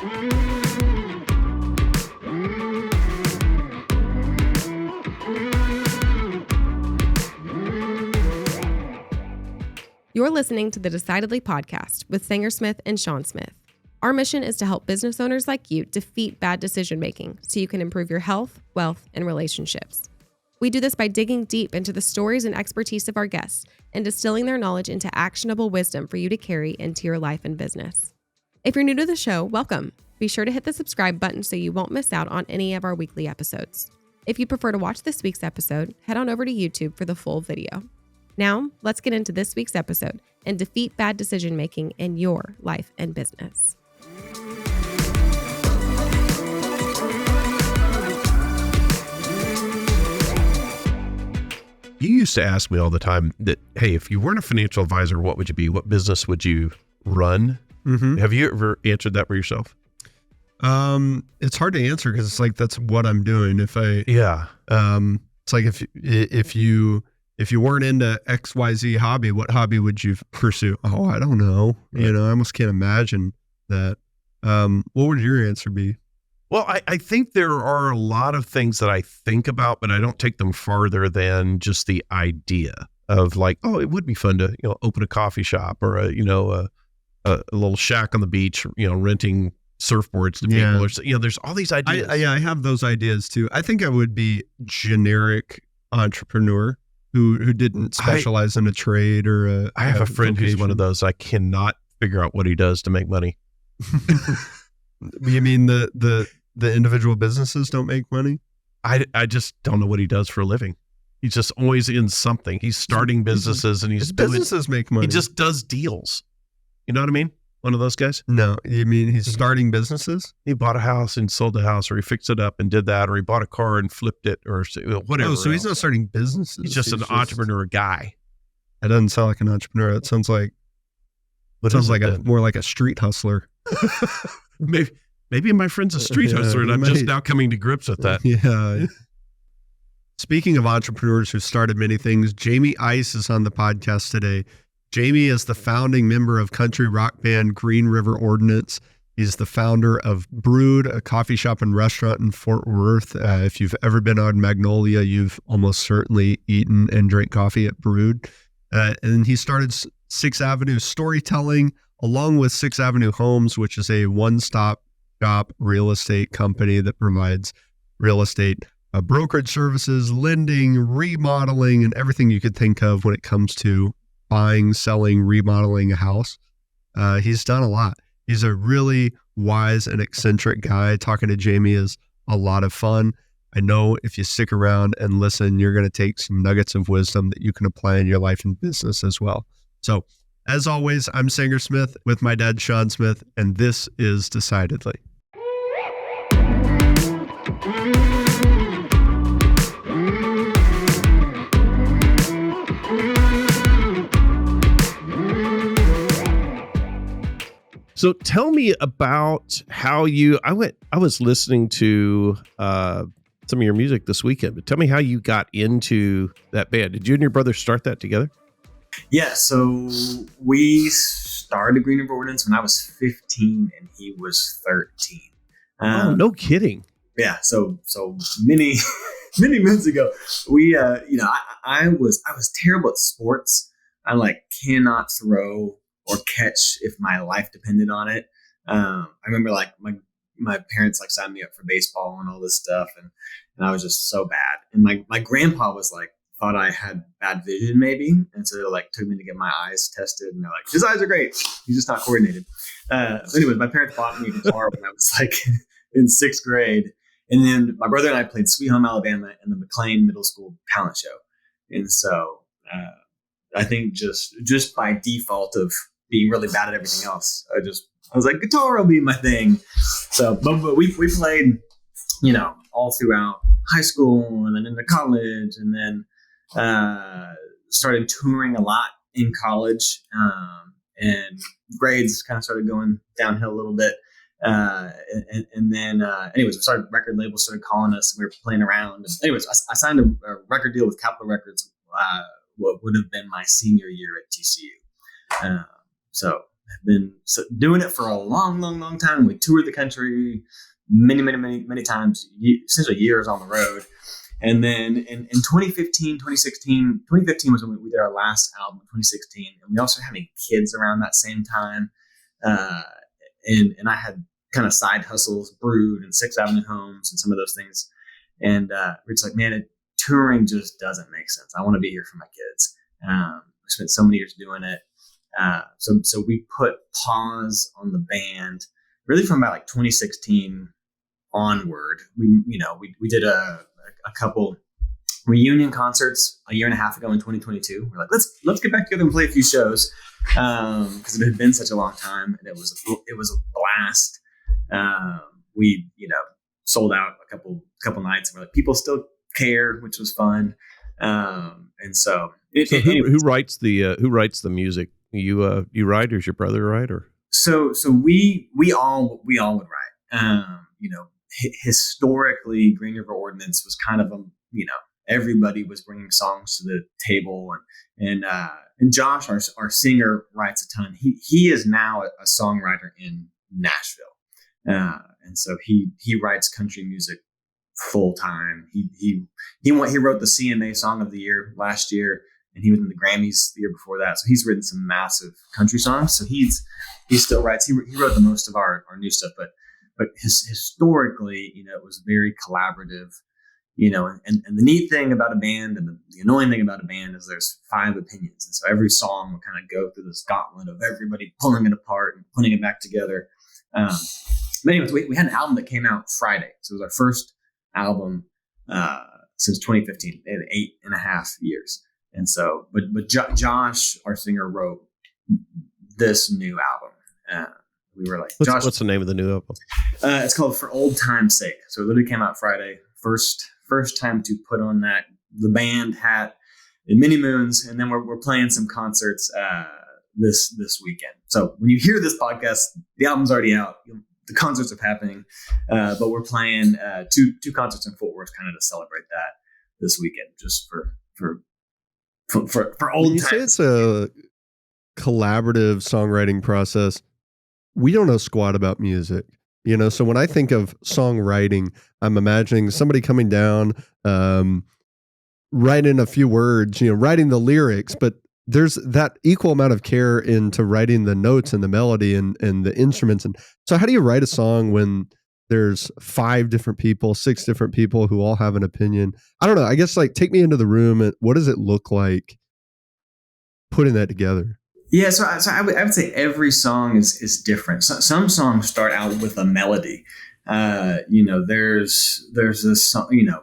You're listening to the Decidedly podcast with Sanger Smith and Shawn Smith. Our mission is to help business owners like you defeat bad decision making so you can improve your health, wealth, and relationships. We do this by digging deep into the stories and expertise of our guests and distilling their knowledge into actionable wisdom for you to carry into your life and business. If you're new to the show, welcome. Be sure to hit the subscribe button so you won't miss out on any of our weekly episodes. If you prefer to watch this week's episode, head on over to YouTube for the full video. Now, let's get into this week's episode and defeat bad decision making in your life and business. You used to ask me all the time that, hey, if you weren't a financial advisor, what would you be? What business would you run? Mm-hmm. Have you ever answered that for yourself? It's hard to answer because it's like, that's what I'm doing. It's like if you weren't into XYZ hobby, what hobby would you pursue? Oh, I don't know. Right. I almost can't imagine that. What would your answer be? Well, I think there are a lot of things that I think about, but I don't take them farther than just the idea of like, oh, it would be fun to, open a coffee shop or a little shack on the beach, renting surfboards to people. Or, there's all these ideas. I have those ideas too. I think I would be generic entrepreneur who didn't specialize in a trade or I have a friend who's one of those. I cannot figure out what he does to make money. You mean the individual businesses don't make money? I just don't know what he does for a living. He's just always in something. He's starting businesses and businesses make money. He just does deals. You know what I mean? One of those guys? No, you mean he's starting businesses? He bought a house and sold the house, or he fixed it up and did that, or he bought a car and flipped it, or whatever. Oh, so he's not starting businesses. He's just an entrepreneur guy. That doesn't sound like an entrepreneur. It sounds like more like a street hustler. Maybe my friend's a street hustler, and I'm just now coming to grips with that. Yeah. Speaking of entrepreneurs who started many things, Jamey Ice is on the podcast today. Jamey is the founding member of country rock band Green River Ordinance. He's the founder of Brood, a coffee shop and restaurant in Fort Worth. If you've ever been on Magnolia, you've almost certainly eaten and drank coffee at Brood. And he started 6th Avenue Storytelling, along with 6th Avenue Homes, which is a one-stop shop real estate company that provides real estate brokerage services, lending, remodeling, and everything you could think of when it comes to buying, selling, remodeling a house. He's done a lot. He's a really wise and eccentric guy. Talking to Jamey is a lot of fun. I know if you stick around and listen, you're going to take some nuggets of wisdom that you can apply in your life and business as well. So, as always, I'm Sanger Smith with my dad, Shawn Smith, and this is Decidedly. So tell me about how I was listening to some of your music this weekend, but tell me how you got into that band. Did you and your brother start that together? Yeah, so we started Green River Ordinance when I was 15 and he was 13. Oh, no kidding. Yeah, so many months ago, we I was terrible at sports. I cannot throw or catch if my life depended on it. I remember my parents signed me up for baseball and all this stuff, and I was just so bad. And my grandpa was thought I had bad vision maybe, and so they took me to get my eyes tested, and they're like, his eyes are great, he's just not coordinated. So anyways, my parents bought me a guitar when I was in 6th grade, and then my brother and I played Sweet Home Alabama in the McLean Middle School talent show, and so I think just by default of being really bad at everything else, I was like, guitar will be my thing. So, but we played, all throughout high school and then into college, and then started touring a lot in college, and grades kind of started going downhill a little bit. And then anyways, we started record labels started calling us, and we were playing around. And anyways, I signed a record deal with Capitol Records, what would have been my senior year at TCU. So been doing it for a long, long, long time. We toured the country many times, essentially years on the road. And then in 2015 was when we did our last album, 2016. And we also having kids around that same time. And I had kind of side hustles, Brood and Sixth Avenue Homes and some of those things. And we're just like, man, touring just doesn't make sense. I want to be here for my kids. We spent so many years doing it. So we put pause on the band really from about like 2016 onward. We did a couple reunion concerts a year and a half ago in 2022. We're like, let's get back together and play a few shows because it had been such a long time, and it was a blast. We sold out a couple nights, and we're like, people still care, which was fun. And so who writes the music? You write, or is your brother write, or? So we all would write. Historically, Green River Ordinance was kind of everybody was bringing songs to the table, and Josh, our singer, writes a ton. He is now a songwriter in Nashville, and so he writes country music full time. He wrote the CMA Song of the Year last year, and he was in the Grammys the year before that. So he's written some massive country songs. So he still writes. He wrote the most of our new stuff, but historically, it was very collaborative. And the neat thing about a band and the annoying thing about a band is there's 5 opinions. And so every song will kind of go through this gauntlet of everybody pulling it apart and putting it back together. But anyways, we had an album that came out Friday. So it was our first album since 2015 in 8.5 years. And so, but Josh, our singer, wrote this new album. We were like, Josh, what's the name of the new album? It's called For Old Time's Sake. So it literally came out Friday. First time to put on the band hat in many moons, and then we're playing some concerts this weekend. So when you hear this podcast, the album's already out. The concerts are happening, but we're playing two concerts in Fort Worth, kind of to celebrate that this weekend, just for old When you times. say it's a collaborative songwriting process, we don't know squat about music. So when I think of songwriting, I'm imagining somebody coming down, writing a few words, writing the lyrics, but there's that equal amount of care into writing the notes and the melody and the instruments. And so how do you write a song when there's 5 different people, 6 different people who all have an opinion? I don't know. I guess take me into the room and what does it look like putting that together? Yeah, so I would say every song is different. Some songs start out with a melody. There's this song,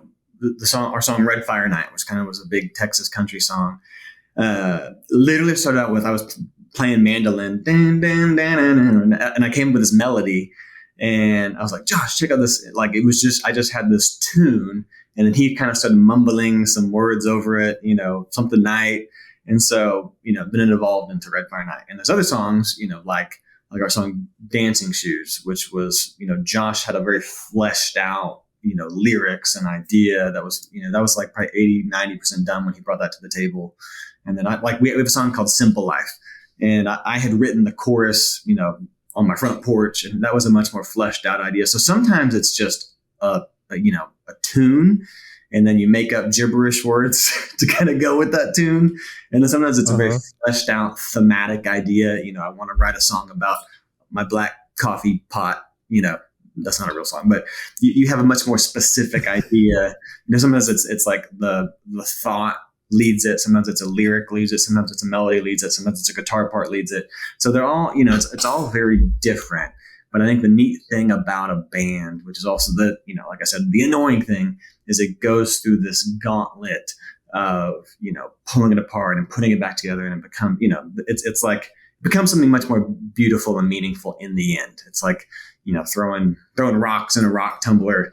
our song Red Fire Night, which kind of was a big Texas country song. Literally started out with, I was playing mandolin, dan, dan, dan, dan, and I came up with this melody, and I was like, Josh, check out this. Like, it was just, I just had this tune, and then he kind of started mumbling some words over it, something night. And so, then it evolved into Red Fire Night. And there's other songs, like our song Dancing Shoes, which was, Josh had a very fleshed out, lyrics and idea that was, like probably 80-90% done when he brought that to the table. And then we have a song called Simple Life. And I had written the chorus, on my front porch, and that was a much more fleshed out idea. So sometimes it's just a tune, and then you make up gibberish words to kind of go with that tune. And then sometimes it's a very fleshed out thematic idea. I want to write a song about my black coffee pot. That's not a real song, but you have a much more specific idea. Sometimes it's like the thought leads it. Sometimes it's a lyric leads it. Sometimes it's a melody leads it. Sometimes it's a guitar part leads it. So they're all, it's all very different. But I think the neat thing about a band, which is also like I said, the annoying thing is it goes through this gauntlet of, pulling it apart and putting it back together, and it become, it's like, it becomes something much more beautiful and meaningful in the end. It's like, throwing rocks in a rock tumbler,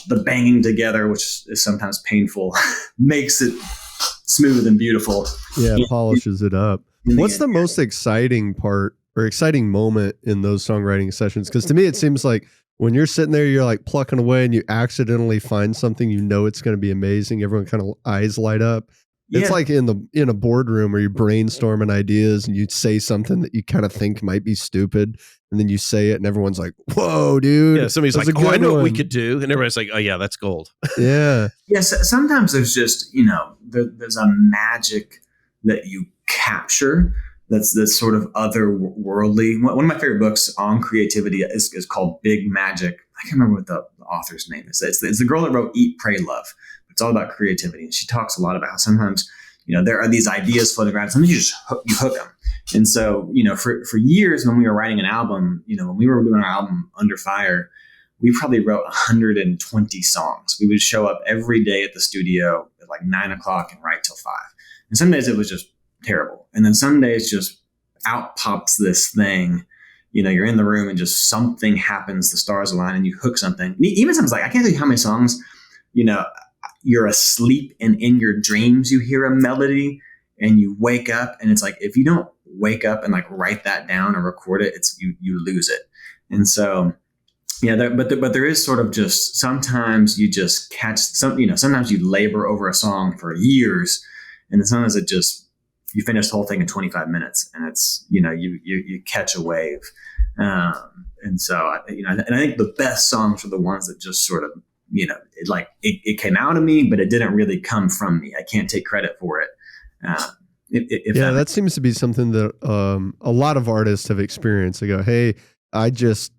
the banging together, which is sometimes painful, makes it smooth and beautiful. Yeah, polishes it up. What's the most exciting part or exciting moment in those songwriting sessions? Because to me, it seems like when you're sitting there, you're like plucking away and you accidentally find something, it's going to be amazing. Everyone kind of eyes light up. It's like in a boardroom where you're brainstorming ideas and you say something that you kind of think might be stupid, and then you say it and everyone's like, "Whoa, dude!" Yeah, somebody's like, "Oh, I know what we could do," and everybody's like, "Oh yeah, that's gold." Yeah. Yes. Sometimes there's just there's a magic that you capture that's sort of otherworldly. One of my favorite books on creativity is called Big Magic. I can't remember what the author's name is. It's the girl that wrote Eat, Pray, Love. It's all about creativity. And she talks a lot about how sometimes, there are these ideas floating around. Sometimes you just hook them. And so, for years when we were writing an album, when we were doing our album Under Fire, we probably wrote 120 songs. We would show up every day at the studio at like 9 o'clock and write till 5. And some days it was just terrible. And then some days just out pops this thing. You're in the room and just something happens, the stars align and you hook something. Even sometimes I can't tell you how many songs, you're asleep and in your dreams you hear a melody and you wake up and it's like, if you don't wake up and like write that down or record it, it's you lose it. And so, yeah, but there is sort of just, sometimes you just catch sometimes you labor over a song for years and then sometimes it just, you finish the whole thing in 25 minutes and it's, you catch a wave. And so, and I think the best songs are the ones that just sort of, it came out of me, but it didn't really come from me. I can't take credit for it. That seems to be something that a lot of artists have experienced. They go, "Hey, I just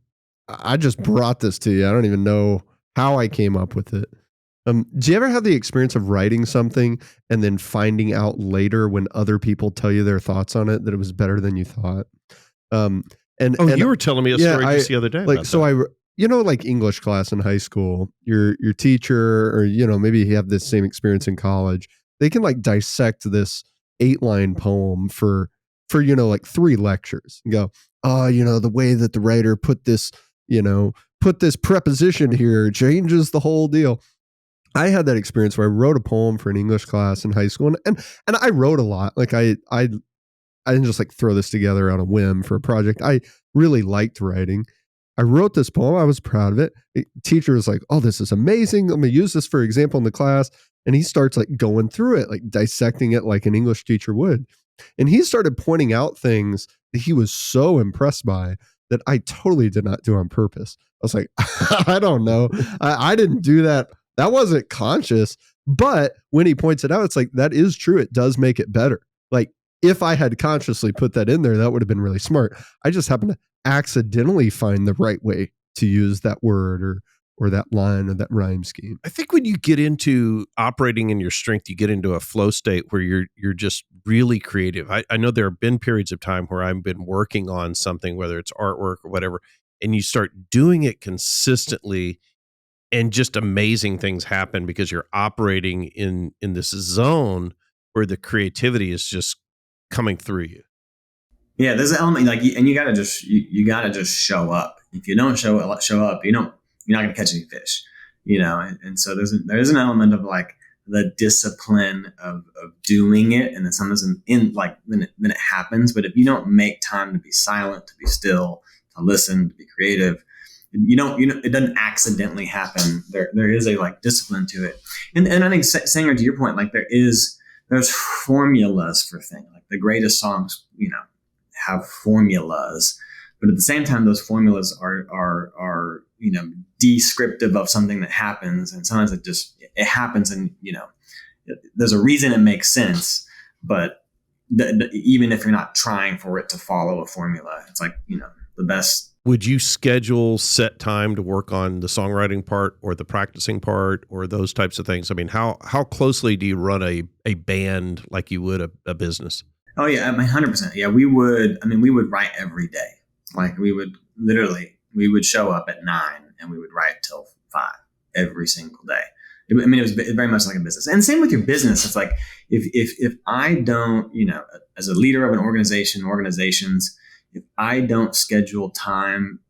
brought this to you. I don't even know how I came up with it." Do you ever have the experience of writing something and then finding out later when other people tell you their thoughts on it that it was better than you thought? And you were telling me a story just the other day. Like English class in high school, your teacher, or maybe you have this same experience in college. They can like dissect this 8-line poem for 3 lectures and go, "Oh, the way that the writer put this preposition here changes the whole deal." I had that experience where I wrote a poem for an English class in high school, and I wrote a lot. Like I didn't just like throw this together on a whim for a project. I really liked writing. I wrote this poem. I was proud of it. The teacher was like, "Oh, this is amazing. I'm going to use this for example in the class." And he starts like going through it, like dissecting it like an English teacher would. And he started pointing out things that he was so impressed by that I totally did not do on purpose. I was like, I don't know. I didn't do that. That wasn't conscious. But when he points it out, it's like, that is true. It does make it better. Like if I had consciously put that in there, that would have been really smart. I just happened to accidentally find the right way to use that word or that line or that rhyme scheme. I think when you get into operating in your strength, you get into a flow state where you're just really creative. I know there have been periods of time where I've been working on something, whether it's artwork or whatever, and you start doing it consistently and just amazing things happen because you're operating in this zone where the creativity is just coming through you. Yeah, there's an element and you gotta just show up. If you don't show up, you're not gonna catch any fish, And so there's an element of like the discipline of doing it, and then sometimes then it happens. But if you don't make time to be silent, to be still, to listen, to be creative, it doesn't accidentally happen. There is a like discipline to it, and I think Sanger, to your point, like there's formulas for things. Like the greatest songs, have formulas, but at the same time, those formulas are descriptive of something that happens, and sometimes it happens, and there's a reason it makes sense, but even if you're not trying for it to follow a formula, it's like the best. Would you schedule set time to work on the songwriting part or the practicing part or those types of things? I mean, how closely do you run a band like you would a business? Oh yeah, 100%. Yeah, we would write every day. Like we would show up at 9 and we would write till 5 every single day. It was very much like a business. And same with your business. It's like if I don't, as a leader of an organizations, if I don't schedule time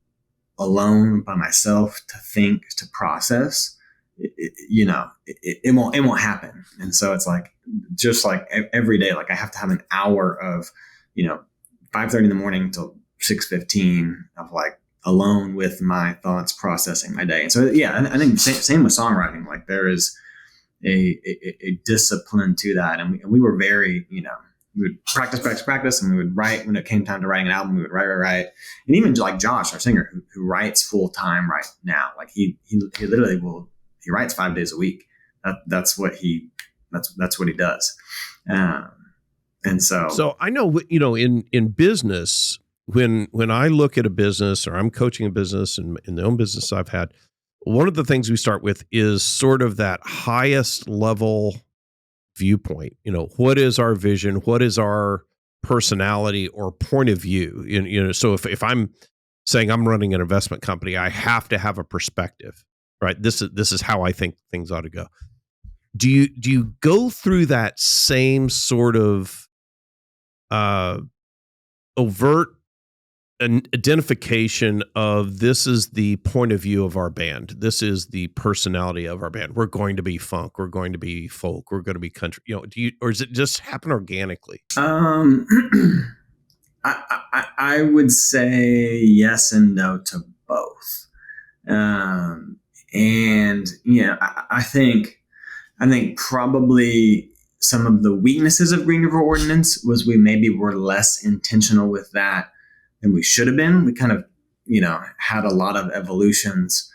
alone by myself to think, to process, it won't happen. And so it's like, just like every day, like I have to have an hour of, 5:30 in the morning till 6:15 of like alone with my thoughts, processing my day. And so, yeah, I think same with songwriting. Like a discipline to that. And we were very, we would practice, and we would write when it came time to writing an album. We would write. And even like Josh, our singer, who writes full time right now, like he literally he writes 5 days a week. That's what he does. And so I know, in business, when I look at a business or I'm coaching a business and in the own business I've had, one of the things we start with is sort of that highest level viewpoint. What is our vision? What is our personality or point of view? So if I'm saying I'm running an investment company, I have to have a perspective, right? This is how I think things ought to go. Do you go through that same sort of overt identification of this is the point of view of our band, this is the personality of our band? We're going to be funk, we're going to be folk, we're going to be country. Or does it just happen organically? I would say yes and no to both. I think probably some of the weaknesses of Green River Ordinance was we maybe were less intentional with that than we should have been. We kind of, had a lot of evolutions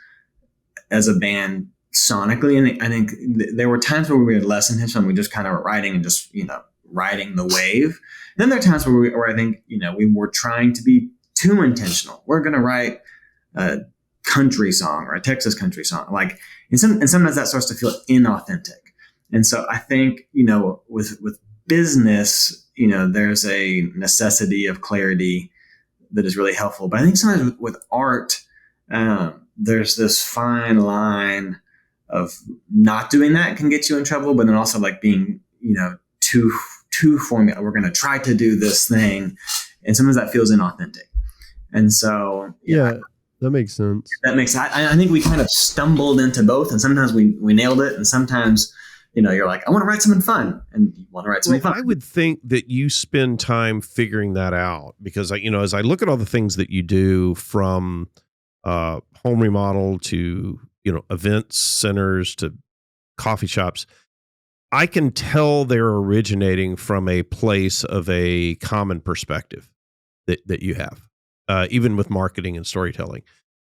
as a band sonically. And I think there were times where we were less intentional. We just kind of were writing and just, riding the wave. And then there are times where I think, we were trying to be too intentional. We're going to write a country song or a Texas country song. And sometimes that starts to feel inauthentic. And so I think, with business, there's a necessity of clarity that is really helpful. But I think sometimes with art, there's this fine line of not doing that can get you in trouble, but then also being, too formula. We're going to try to do this thing. And sometimes that feels inauthentic. And so, yeah. That makes sense. I think we kind of stumbled into both, and sometimes we nailed it, and sometimes, you're like, I want to write something fun, and you want to write something fun. I would think that you spend time figuring that out, because as I look at all the things that you do, from home remodel to event centers to coffee shops, I can tell they're originating from a place of a common perspective that you have. Even with marketing and storytelling.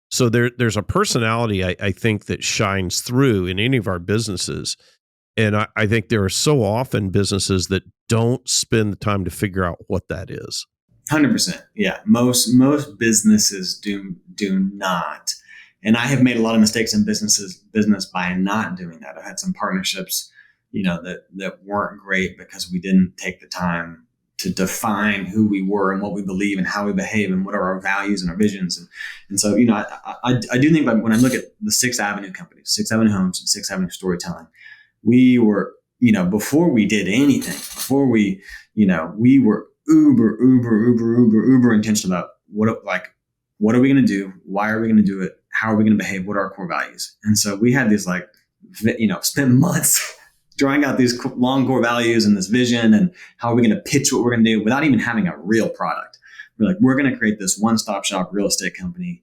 So there's a personality, I think, that shines through in any of our businesses. And I think there are so often businesses that don't spend the time to figure out what that is. 100%. Yeah. Most businesses do not. And I have made a lot of mistakes in business by not doing that. I had some partnerships, that weren't great because we didn't take the time to define who we were and what we believe and how we behave and what are our values and our visions. And so, I do think when I look at the 6th Avenue companies, 6th Avenue Homes and 6th Avenue Storytelling, we were, before we did anything, before we were uber intentional about what are we going to do? Why are we going to do it? How are we going to behave? What are our core values? And so we had these spent months drawing out these long core values and this vision, and how are we going to pitch what we're going to do without even having a real product. We're going to create this one-stop shop real estate company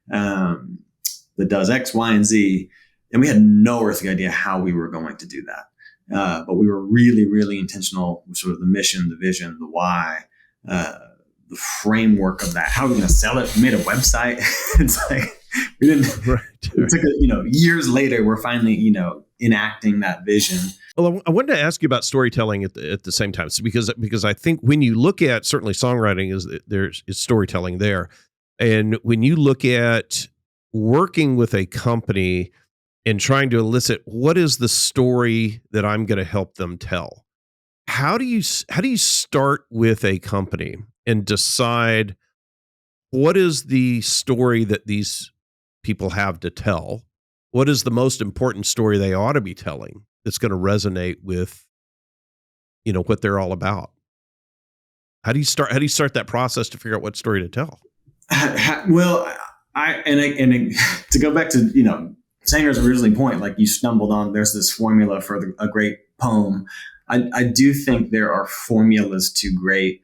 that does X, Y, and Z. And we had no earthly idea how we were going to do that. But we were really, really intentional with sort of the mission, the vision, the why, the framework of that. How are we going to sell it? We made a website. It's we didn't, right. It took years later, we're finally, enacting that vision. Well, I wanted to ask you about storytelling at the same time, because I think when you look at, certainly songwriting is storytelling there. And when you look at working with a company and trying to elicit what is the story that I'm going to help them tell, how do you start with a company and decide what is the story that these people have to tell? What is the most important story they ought to be telling that's going to resonate with, what they're all about? How do you start that process to figure out what story to tell? Well, to go back to, Sanger's originally point, you stumbled on, there's this formula for a great poem. I do think there are formulas to great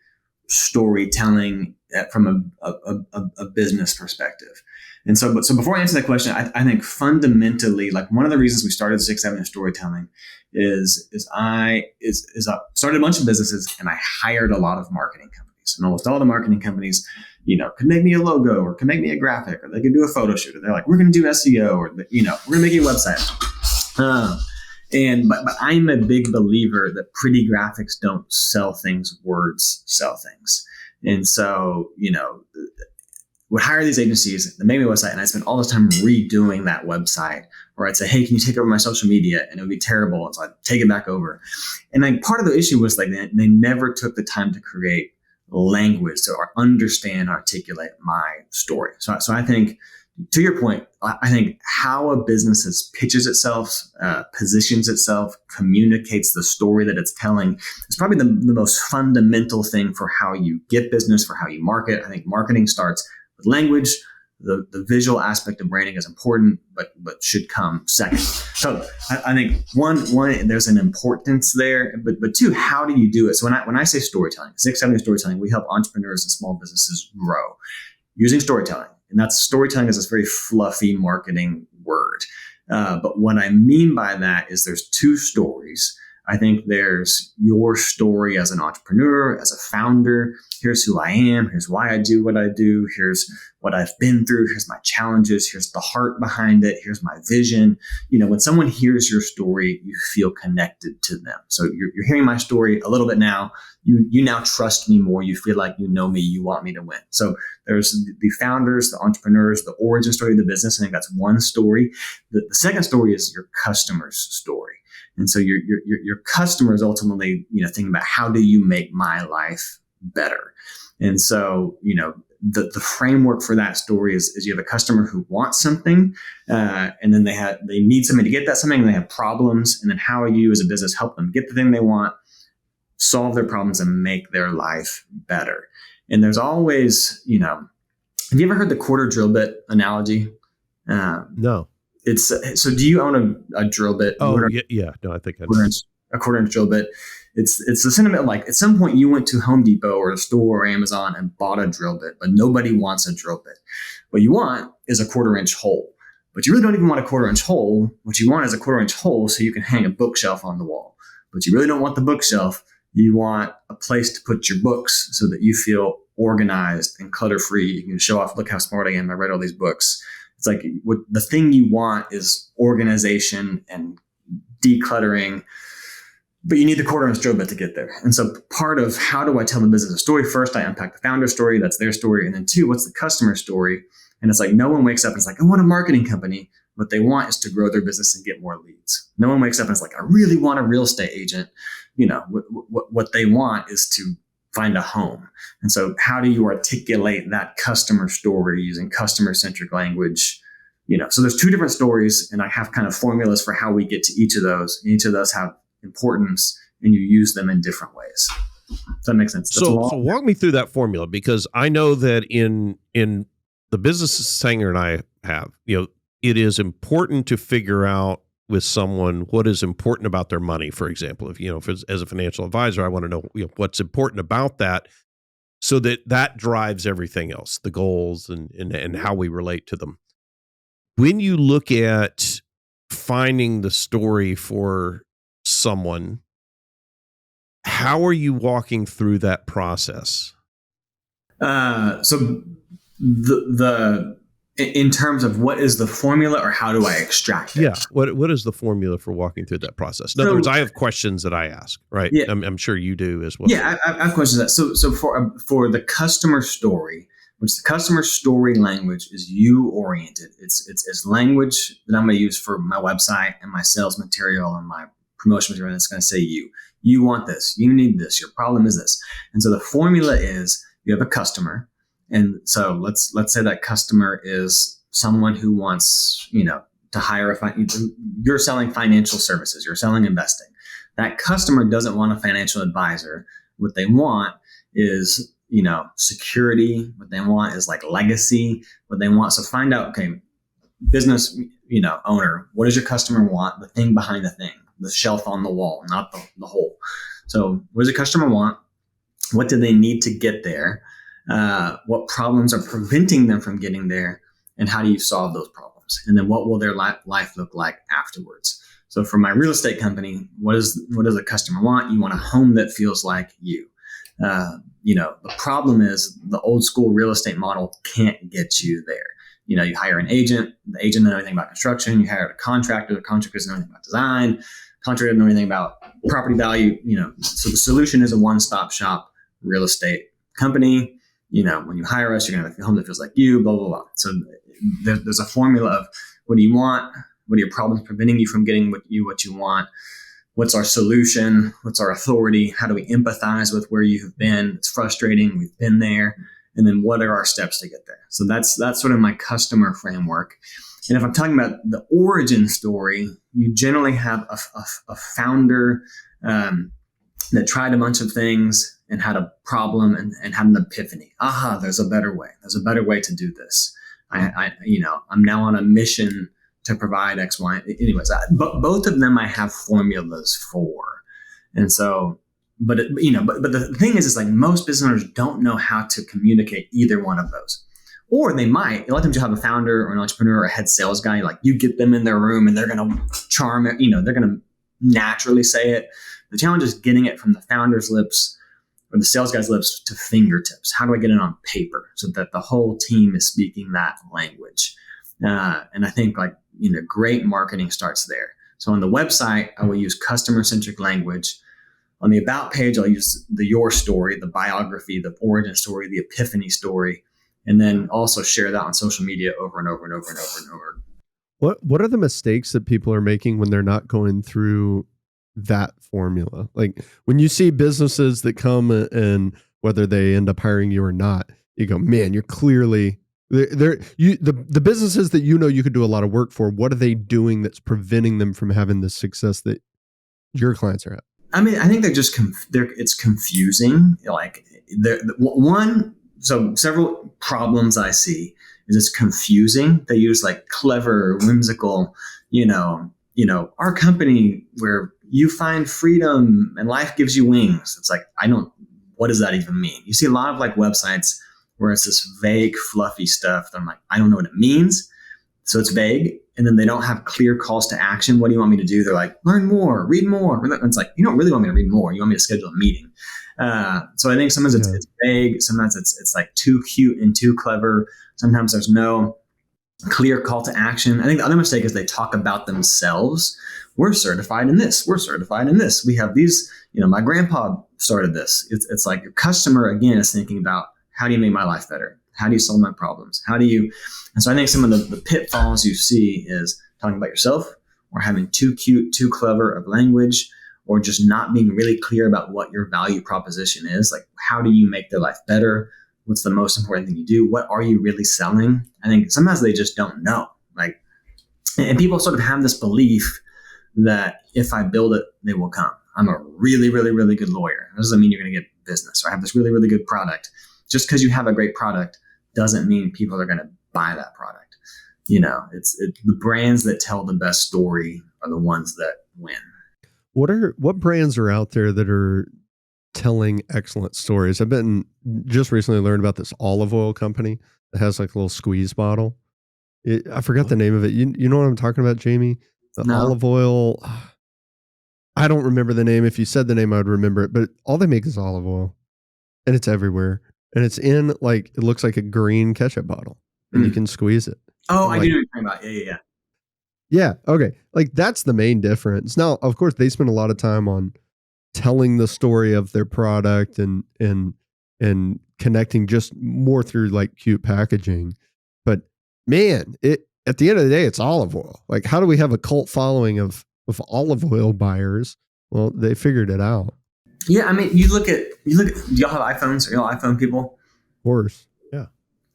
storytelling from a business perspective. And so before I answer that question, I think fundamentally, like one of the reasons we started 6 Avenue Storytelling is I started a bunch of businesses and I hired a lot of marketing companies, and almost all the marketing companies, could make me a logo or could make me a graphic, or they could do a photo shoot, or they're like, we're going to do SEO, or, we're going to make you a website. But I'm a big believer that pretty graphics don't sell things, words sell things. And so, would hire these agencies that make me a website, and I'd spend all this time redoing that website, or I'd say, hey, can you take over my social media? And it would be terrible. And so I'd take it back over. And then part of the issue was like they never took the time to create language to understand, articulate my story. So I think, to your point, I think how a business pitches itself, positions itself, communicates the story that it's telling is probably the most fundamental thing for how you get business, for how you market. I think marketing starts with language. The visual aspect of branding is important, but should come second. So I think one, there's an importance there, but two, how do you do it? So when I say storytelling, 6 Avenue Storytelling, we help entrepreneurs and small businesses grow using storytelling. And that's storytelling is this very fluffy marketing word. But what I mean by that is there's 2 stories. I think there's your story as an entrepreneur, as a founder. Here's who I am. Here's why I do what I do. Here's what I've been through. Here's my challenges. Here's the heart behind it. Here's my vision. When someone hears your story, you feel connected to them. So you're hearing my story a little bit now. You now trust me more. You feel like you know me. You want me to win. So there's the founders, the entrepreneurs, the origin story of the business. I think that's one story. The second story is your customer's story. And so your customers ultimately, thinking about how do you make my life better? And so, the framework for that story is you have a customer who wants something, and then they need something to get that something, and they have problems. And then how you as a business help them get the thing they want, solve their problems, and make their life better. And there's always, have you ever heard the quarter drill bit analogy? No. So do you own a drill bit? Oh, yeah. No, I think a quarter inch drill bit. It's the sentiment like at some point you went to Home Depot or a store or Amazon and bought a drill bit, but nobody wants a drill bit. What you want is a quarter inch hole, but you really don't even want a quarter inch hole. What you want is a quarter inch hole so you can hang a bookshelf on the wall, but you really don't want the bookshelf. You want a place to put your books so that you feel organized and clutter free. You can show off, look how smart I am. I read all these books. It's like the thing you want is organization and decluttering, but you need the quarter inch drill bit to get there. And so part of how do I tell the business a story? First, I unpack the founder story. That's their story. And then 2, what's the customer story? And it's like no one wakes up and is like, I want a marketing company. What they want is to grow their business and get more leads. No one wakes up and is like, I really want a real estate agent. What they want is to find a home. And so how do you articulate that customer story using customer-centric language? So there's 2 different stories, and I have kind of formulas for how we get to each of those. Each of those have importance, and you use them in different ways. Does that make sense? So walk me through that formula, because I know that in the business Sanger and I have, it is important to figure out with someone what is important about their money. For example, if as a financial advisor, I want to know, what's important about that, so that drives everything else, the goals and how we relate to them. When you look at finding the story for someone, how are you walking through that process? So in terms of what is the formula, or how do I extract it? Yeah. What is the formula for walking through that process? In other words, I have questions that I ask, right? Yeah. I'm sure you do as well. Yeah, I have questions. So for the customer story, which the customer story language is you oriented. It's language that I'm going to use for my website and my sales material and my promotion material. And it's going to say you want this, you need this, your problem is this. And so the formula is you have a customer. And so let's say that customer is someone who wants, to hire you're selling financial services, you're selling investing. That customer doesn't want a financial advisor. What they want is, security. What they want is like legacy. What they want. So find out, okay, business, owner, what does your customer want? The thing behind the thing, the shelf on the wall, not the hole. So what does the customer want? What do they need to get there? What problems are preventing them from getting there? and how do you solve those problems? And then what will their life look like afterwards? So for my real estate company, what does a customer want? You want a home that feels like you. The problem is the old school real estate model can't get you there. You hire an agent, the agent doesn't know anything about construction. You hire a contractor, the contractor doesn't know anything about design. Contractor doesn't know anything about property value. So the solution is a one-stop shop real estate company. When you hire us, you're going to have a home that feels like you, blah, blah, blah. So there's a formula of what do you want? What are your problems preventing you from getting what you want? What's our solution? What's our authority? How do we empathize with where you have been? It's frustrating. We've been there. And then what are our steps to get there? So that's sort of my customer framework. And if I'm talking about the origin story, you generally have a founder that tried a bunch of things and had a problem and had an epiphany. Aha, there's a better way. There's a better way to do this. I'm now on a mission to provide X, Y. Anyways, but both of them I have formulas for. And so, but the thing is like most business owners don't know how to communicate either one of those. Or they might. A lot of times you have a founder or an entrepreneur or a head sales guy, like you get them in their room and they're going to charm it, they're going to naturally say it. The challenge is getting it from the founder's lips or the sales guy's lips to fingertips. How do I get it on paper so that the whole team is speaking that language? And I think great marketing starts there. So on the website, I will use customer-centric language. On the about page, I'll use your story, the biography, the origin story, the epiphany story, and then also share that on social media over and over and over and over and over. What are the mistakes that people are making when they're not going through that formula? Like when you see businesses that come and whether they end up hiring you or not, you go, man, you're clearly the businesses that you could do a lot of work for. What are they doing that's preventing them from having the success that your clients are at? I mean, I think they're just it's confusing. So several problems I see is it's confusing. They use like clever, whimsical, our company where you find freedom and life gives you wings. It's like, what does that even mean? You see a lot of like websites where it's this vague, fluffy stuff that I'm like, I don't know what it means. So it's vague. And then they don't have clear calls to action. What do you want me to do? They're like, learn more, read more. And it's like, you don't really want me to read more. You want me to schedule a meeting. So I think sometimes it's vague. Sometimes it's like too cute and too clever. Sometimes there's no clear call to action. I think the other mistake is they talk about themselves. We're certified in this. We're certified in this. We have these, my grandpa started this. It's like your customer, again, is thinking about how do you make my life better? How do you solve my problems? And so I think some of the pitfalls you see is talking about yourself or having too cute, too clever of language, or just not being really clear about what your value proposition is. Like, how do you make their life better? What's the most important thing you do? What are you really selling? I think sometimes they just don't know. And people sort of have this belief that if I build it, they will come. I'm a really, really, really good lawyer. That doesn't mean you're going to get business. Or I have this really, really good product. Just because you have a great product doesn't mean people are going to buy that product. It's the brands that tell the best story are the ones that win. What brands are out there that are telling excellent stories? I've been just recently learned about this olive oil company that has like a little squeeze bottle. I forgot the name of it. You know what I'm talking about, Jamey? The olive oil. I don't remember the name. If you said the name, I would remember it. But all they make is olive oil, and it's everywhere. And it's in like, it looks like a green ketchup bottle and you can squeeze it. Oh, I do know what you're talking about. Yeah. Yeah. Okay. Like that's the main difference. Now, of course, they spend a lot of time on telling the story of their product and connecting just more through like cute packaging. But man, at the end of the day, it's olive oil. Like, how do we have a cult following of olive oil buyers? Well, they figured it out. Yeah, I mean, you look at. Do y'all have iPhones? Are y'all iPhone people? Of course, yeah.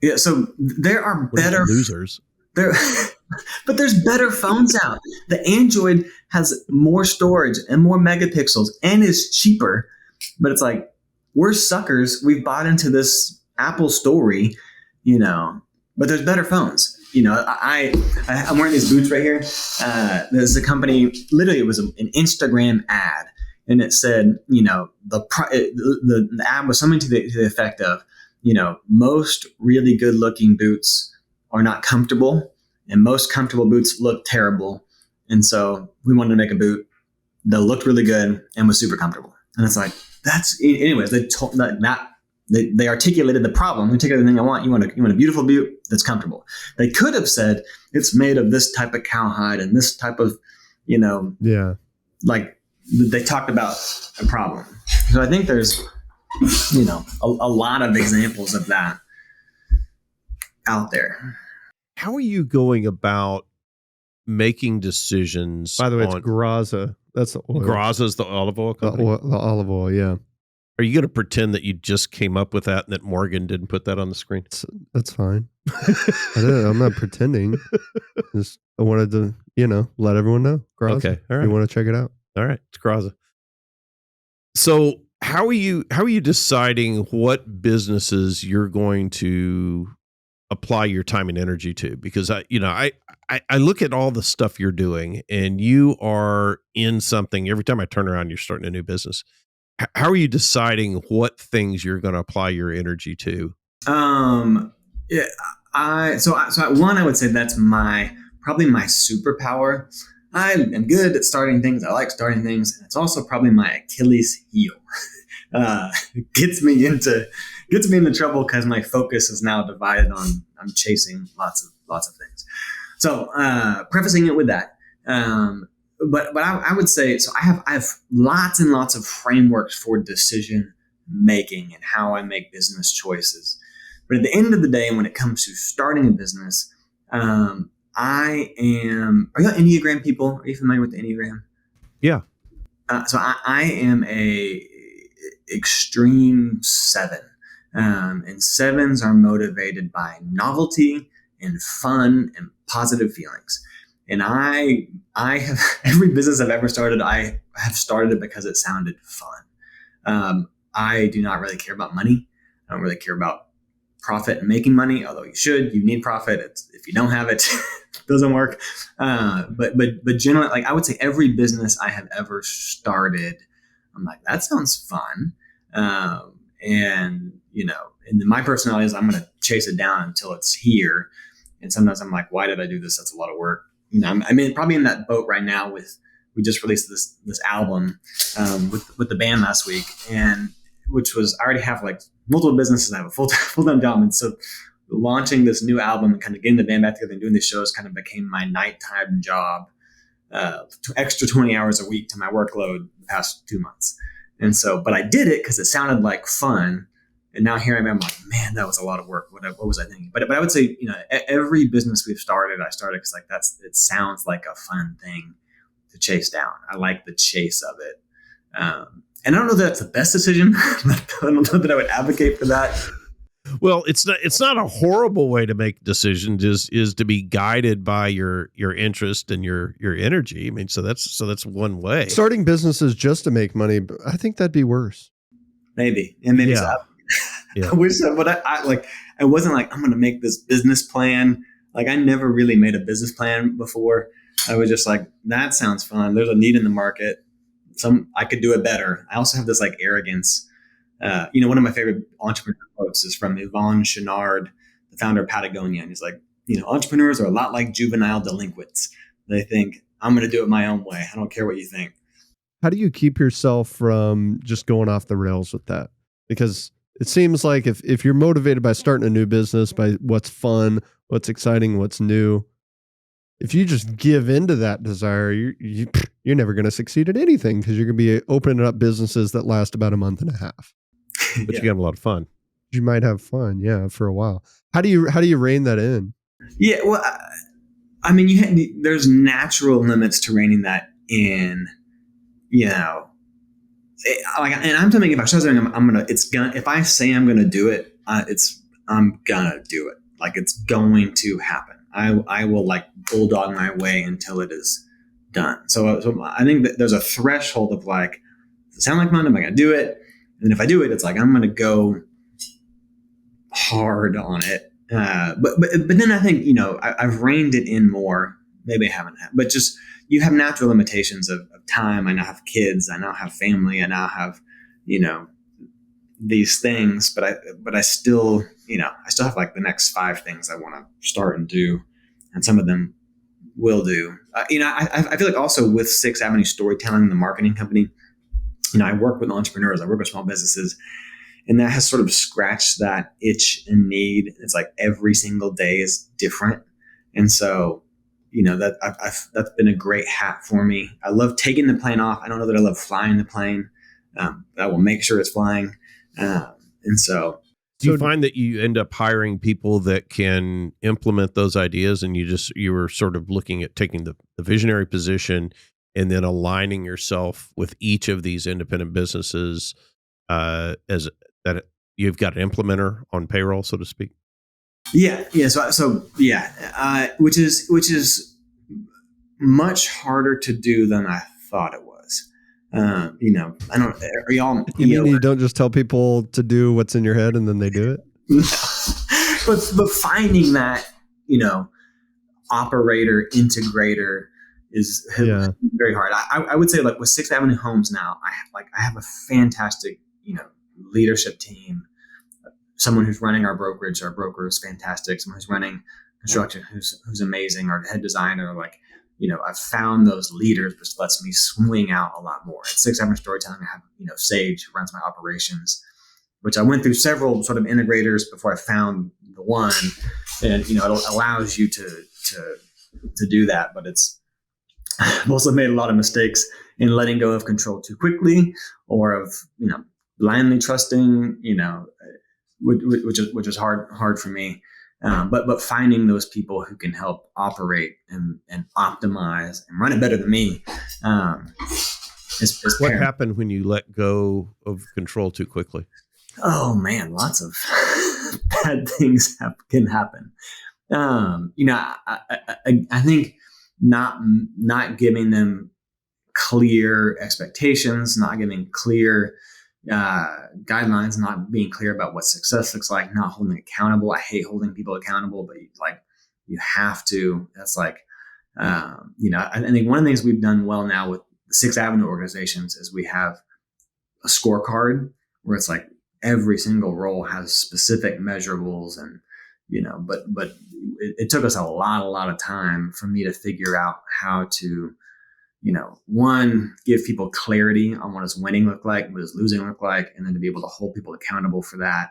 Yeah, so there are better losers. But there's better phones out. The Android has more storage and more megapixels and is cheaper. But it's like we're suckers. We've bought into this Apple story, But there's better phones. I'm wearing these boots right here. There's a company. Literally, it was an Instagram ad. And it said, the ad was something to the effect of, most really good looking boots are not comfortable, and most comfortable boots look terrible. And so we wanted to make a boot that looked really good and was super comfortable. And it's like, anyways, they articulated the problem. They articulated the thing I want. You want a beautiful boot that's comfortable. They could have said it's made of this type of cowhide and this type of, like they talked about a problem. So I think there's, a lot of examples of that out there. How are you going about making decisions? By the way, it's Graza. That's the oil. Graza is the olive oil company? The olive oil, yeah. Are you going to pretend that you just came up with that and that Morgan didn't put that on the screen? That's fine. I'm not pretending. I wanted to, let everyone know. Graza. Okay, all right. You want to check it out? All right, it's Graza. So how are you deciding what businesses you're going to apply your time and energy to? Because I look at all the stuff you're doing, and you are in something. Every time I turn around, you're starting a new business. How are you deciding what things you're going to apply your energy to? I would say that's probably my superpower. I am good at starting things. I like starting things. And it's also probably my Achilles heel. It gets me into trouble because my focus is now divided on I'm chasing lots of things. So prefacing it with that, but I would say, so I have lots and lots of frameworks for decision making and how I make business choices. But at the end of the day, when it comes to starting a business, are you Enneagram people? Are you familiar with the Enneagram? Yeah. So I am a extreme 7. And 7s are motivated by novelty and fun and positive feelings. And I have every business I've ever started, I have started it because it sounded fun. I do not really care about money. I don't really care about profit and making money, although you should. You need profit. If you don't have it, it doesn't work. But generally, like I would say, every business I have ever started, I'm like, that sounds fun. And my personality is I'm going to chase it down until it's here. And sometimes I'm like, why did I do this? That's a lot of work. I'm probably in that boat right now we just released this album with the band last week, and which was, I already have like multiple businesses. I have a full-time job. And so launching this new album and kind of getting the band back together and doing these shows kind of became my nighttime job, extra 20 hours a week to my workload the past 2 months. And so, but I did it because it sounded like fun. And now here I am, I'm like, man, that was a lot of work. What was I thinking? But I would say, every business we've started, I started because like it sounds like a fun thing to chase down. I like the chase of it. And I don't know that that's the best decision. I don't know that I would advocate for that. Well, it's not a horrible way to make decisions. Is to be guided by your interest and your energy. I mean, so that's one way. Starting businesses just to make money, I think that'd be worse. Maybe, and maybe so. Yeah. I wish so, but I wasn't like, I'm going to make this business plan. Like I never really made a business plan before. I was just like, that sounds fun. There's a need in the market. I could do it better. I also have this like arrogance. One of my favorite entrepreneur quotes is from Yvon Chouinard, the founder of Patagonia. And he's like, entrepreneurs are a lot like juvenile delinquents. They think, I'm going to do it my own way. I don't care what you think. How do you keep yourself from just going off the rails with that? Because it seems like if you're motivated by starting a new business, by what's fun, what's exciting, what's new, if you just give into that desire, you're never going to succeed at anything because you're going to be opening up businesses that last about a month and a half. But you have a lot of fun. You might have fun, yeah, for a while. How do you rein that in? Yeah, well, I mean, there's natural limits to reining that in. And I'm telling you, if I start something, if I say I'm gonna do it, I'm gonna do it. Like it's going to happen. I will like bulldog my way until it is done. So I think that there's a threshold of like, does it sound like fun? Am I gonna do it? And then if I do it, it's like I'm gonna go hard on it. But then I think I've reined it in more. Maybe I haven't, but just you have natural limitations of time. I now have kids. I now have family. I now have these things. But I still I still have like the next 5 things I want to start and do, and some of them will do. I feel like also with 6 Avenue Storytelling, the marketing company, I work with entrepreneurs, I work with small businesses, and that has sort of scratched that itch and need. It's like every single day is different. And so, that's been a great hat for me. I love taking the plane off. I don't know that I love flying the plane. I will make sure it's flying. And so, do you find that you end up hiring people that can implement those ideas, and you were sort of looking at taking the visionary position and then aligning yourself with each of these independent businesses as that you've got an implementer on payroll, so to speak? Yeah. So which is much harder to do than I thought it was. I don't. Are y'all? You mean you don't just tell people to do what's in your head and then they do it? but finding that operator integrator is very hard. I would say like with 6th Avenue Homes now, I have a fantastic leadership team. Someone who's running our brokerage. Our broker is fantastic. Someone who's running construction who's amazing. Our head designer, I've found those leaders, which lets me swing out a lot more. At 6 Avenue Storytelling, I have Sage, who runs my operations, which I went through several sort of integrators before I found the one. And it allows you to do that, but I've also made a lot of mistakes in letting go of control too quickly, or of blindly trusting, which is hard for me. But finding those people who can help operate and optimize and run it better than me is what paramount. happened when you let go of control too quickly? Oh man, lots of bad things can happen. I think not giving them clear expectations, not giving clear guidelines, not being clear about what success looks like, not holding accountable. I hate holding people accountable, but you have to. That's I think one of the things we've done well now with the 6th Avenue organizations is we have a scorecard where it's like every single role has specific measurables, and but it took us a lot of time for me to figure out how to one, give people clarity on what does winning look like, what does losing look like, and then to be able to hold people accountable for that.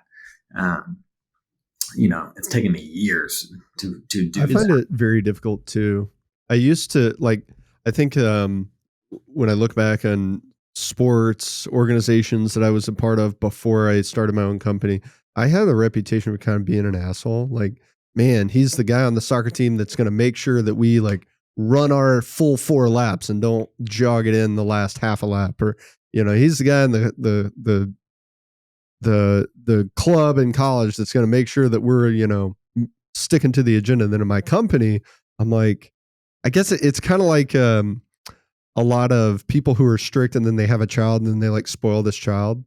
It's taken me years to do that. I find it very difficult too. I used to I think when I look back on sports organizations that I was a part of before I started my own company, I had a reputation for kind of being an asshole. Like, man, he's the guy on the soccer team that's going to make sure that we run our full 4 laps and don't jog it in the last half a lap, or he's the guy in the club in college that's going to make sure that we're sticking to the agenda. And then in my company, I'm like, I guess it's kind of like a lot of people who are strict and then they have a child and then they spoil this child.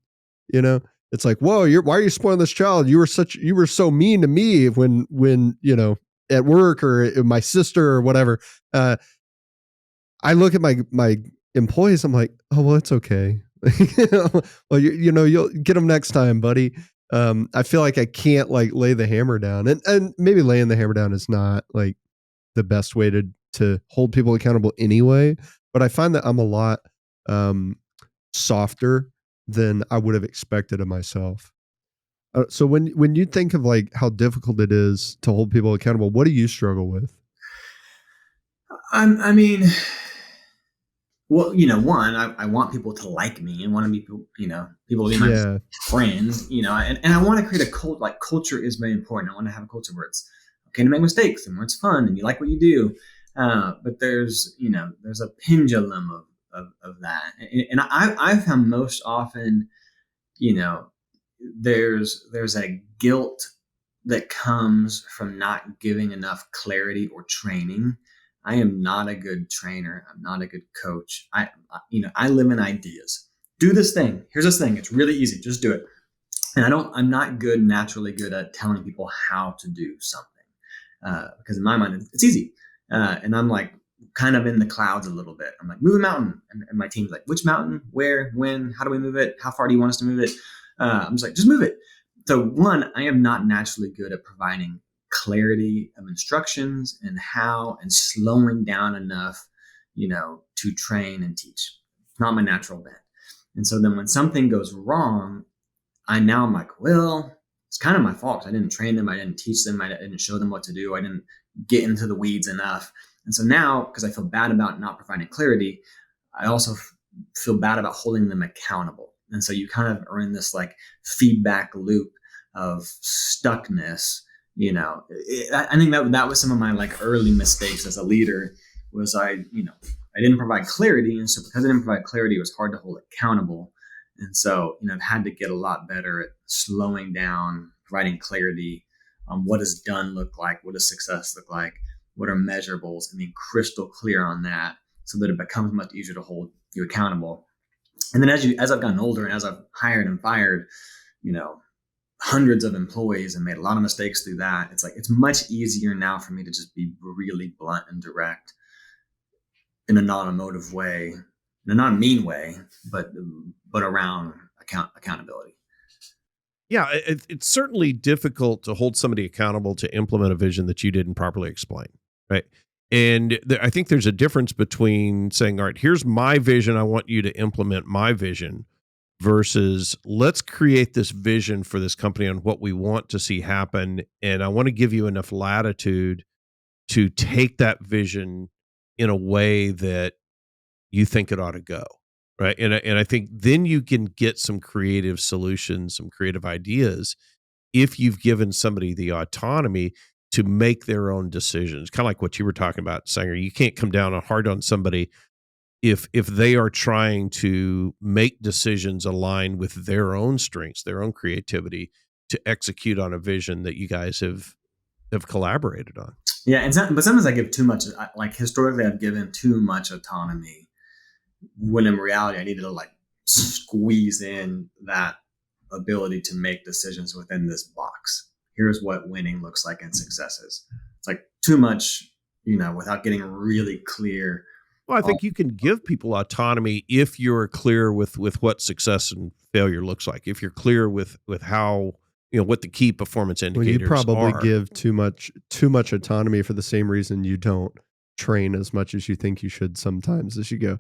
It's like, whoa, why are you spoiling this child? You were so mean to me when at work, or my sister or whatever. I look at my employees. I'm like, oh, well, it's okay. Well, you'll get them next time, buddy. I feel like I can't lay the hammer down, and maybe laying the hammer down is not the best way to hold people accountable anyway. But I find that I'm a lot softer than I would have expected of myself. So when you think of how difficult it is to hold people accountable, what do you struggle with? I mean, well, one, I want people to like me and want to be, people to be my friend, and I want to create a culture is very important. I want to have a culture where it's okay to make mistakes and where it's fun and you like what you do. But there's a pendulum of that. And I found most often, there's a guilt that comes from not giving enough clarity or training. I am not a good trainer. I'm not a good coach. I live in ideas. Do this thing. Here's this thing. It's really easy. Just do it. And I'm not naturally good at telling people how to do something. Because in my mind, it's easy. And I'm kind of in the clouds a little bit. I'm move a mountain. And my team's which mountain, where, when, how do we move it? How far do you want us to move it? I'm just move it. So one, I am not naturally good at providing clarity of instructions and how and slowing down enough, to train and teach. Not my natural bent. And so then when something goes wrong, I'm like, well, it's kind of my fault. I didn't train them. I didn't teach them. I didn't show them what to do. I didn't get into the weeds enough. And so now, because I feel bad about not providing clarity, I also feel bad about holding them accountable. And so you kind of are in this like feedback loop of stuckness. I think that was some of my like early mistakes as a leader was I didn't provide clarity. And so because I didn't provide clarity, it was hard to hold accountable. And so, I've had to get a lot better at slowing down, providing clarity on what does done look like, what does success look like, what are measurables, and being crystal clear on that so that it becomes much easier to hold you accountable. And then as I've gotten older and as I've hired and fired, hundreds of employees and made a lot of mistakes through that, it's like it's much easier now for me to just be really blunt and direct in a non-emotive way, in a non-mean way, but around accountability. Yeah, it's certainly difficult to hold somebody accountable to implement a vision that you didn't properly explain, right? And I think there's a difference between saying, all right, here's my vision, I want you to implement my vision, versus let's create this vision for this company on what we want to see happen, and I want to give you enough latitude to take that vision in a way that you think it ought to go. Right. And I think then you can get some creative solutions, some creative ideas if you've given somebody the autonomy to make their own decisions. Kind of like what you were talking about, Sanger. You can't come down hard on somebody if they are trying to make decisions aligned with their own strengths, their own creativity to execute on a vision that you guys have collaborated on. Yeah. But sometimes I give too much, like historically I've given too much autonomy, when in reality, I needed to like squeeze in that ability to make decisions within this box. Here's what winning looks like and success is. It's like too much, without getting really clear. Well, I think you can give people autonomy if you're clear with what success and failure looks like. If you're clear with how, what the key performance indicators are. You probably give too much autonomy for the same reason you don't train as much as you think you should sometimes, as you go,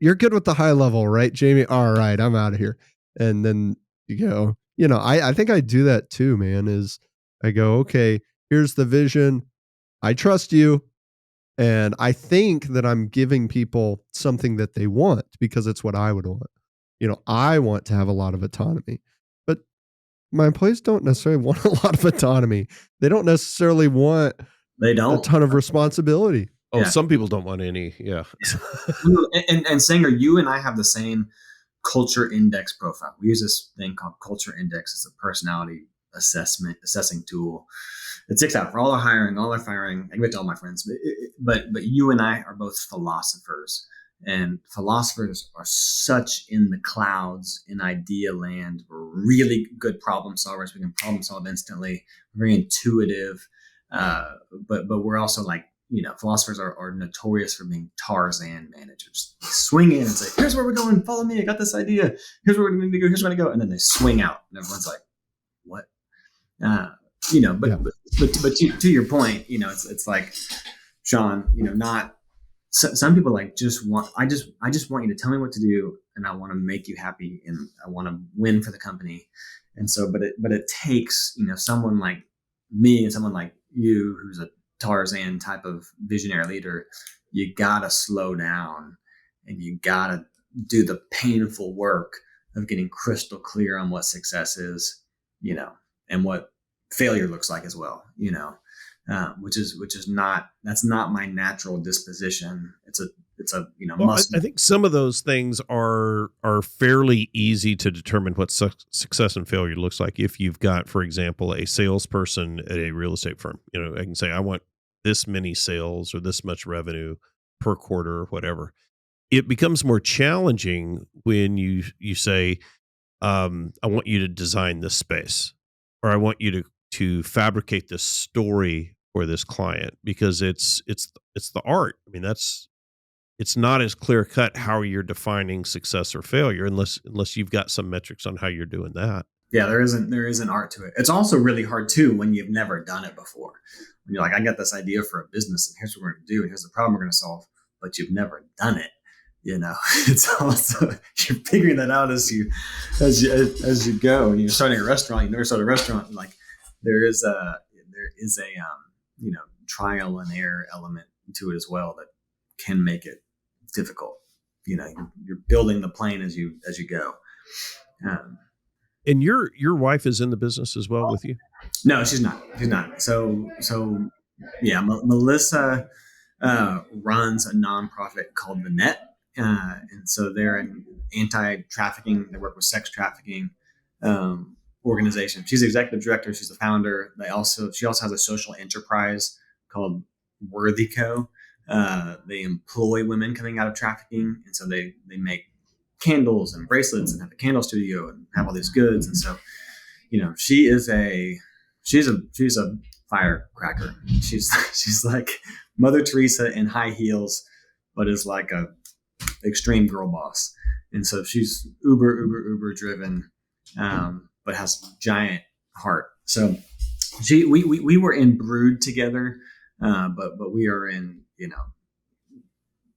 you're good with the high level, right, Jamey? All right, I'm out of here. And then you go, I think I do that too, man, is I go, okay, here's the vision. I trust you. And I think that I'm giving people something that they want because it's what I would want. I want to have a lot of autonomy, but my employees don't necessarily want a lot of autonomy. They don't necessarily want a ton of responsibility. Oh, yeah. Some people don't want any. Yeah. and Sanger, you and I have the same culture index profile. We use this thing called culture index. It's a personality assessing tool. It sticks out for all our hiring, all our firing. I give it to all my friends, but you and I are both philosophers, and philosophers are such in the clouds in idea land. We're really good problem solvers. We can problem solve instantly. We're very intuitive, but we're also like, philosophers are notorious for being Tarzan managers. They swing in and say, here's where we're going. Follow me. I got this idea. Here's where we're going to go. Here's where we're going to go. And then they swing out and everyone's like, what? But to your point, it's like, Shawn, some people like I just want you to tell me what to do. And I want to make you happy and I want to win for the company. And so, but it takes, someone like me and someone like you, who's a Tarzan type of visionary leader. You gotta slow down and you gotta do the painful work of getting crystal clear on what success is, and what failure looks like as well, which is not my natural disposition. It's a I think some of those things are fairly easy to determine what success and failure looks like. If you've got, for example, a salesperson at a real estate firm, I can say, I want this many sales or this much revenue per quarter or whatever. It becomes more challenging when you say, I want you to design this space, or I want you to fabricate this story for this client, because it's the art. I mean, it's not as clear cut how you're defining success or failure unless you've got some metrics on how you're doing that. Yeah, there is an art to it. It's also really hard too when you've never done it before. When you're like, I got this idea for a business, and here's what we're going to do, and here's the problem we're going to solve, but you've never done it. It's also you're figuring that out as you go. And you're starting a restaurant. You never started a restaurant. And like there is a trial and error element to it as well that can make it difficult. You're building the plane as you go. And your wife is in the business as well with you? No, she's not. So yeah, Melissa runs a nonprofit called The Net. And so they're an anti-trafficking. They work with sex trafficking organization. She's the executive director. She's the founder. She also has a social enterprise called Worthy Co. They employ women coming out of trafficking, and so they make candles and bracelets and have a candle studio and have all these goods. And so, she's a firecracker. She's like Mother Teresa in high heels, but is like a extreme girl boss. And so she's uber driven, but has giant heart. So we were in Brood together, but we are in,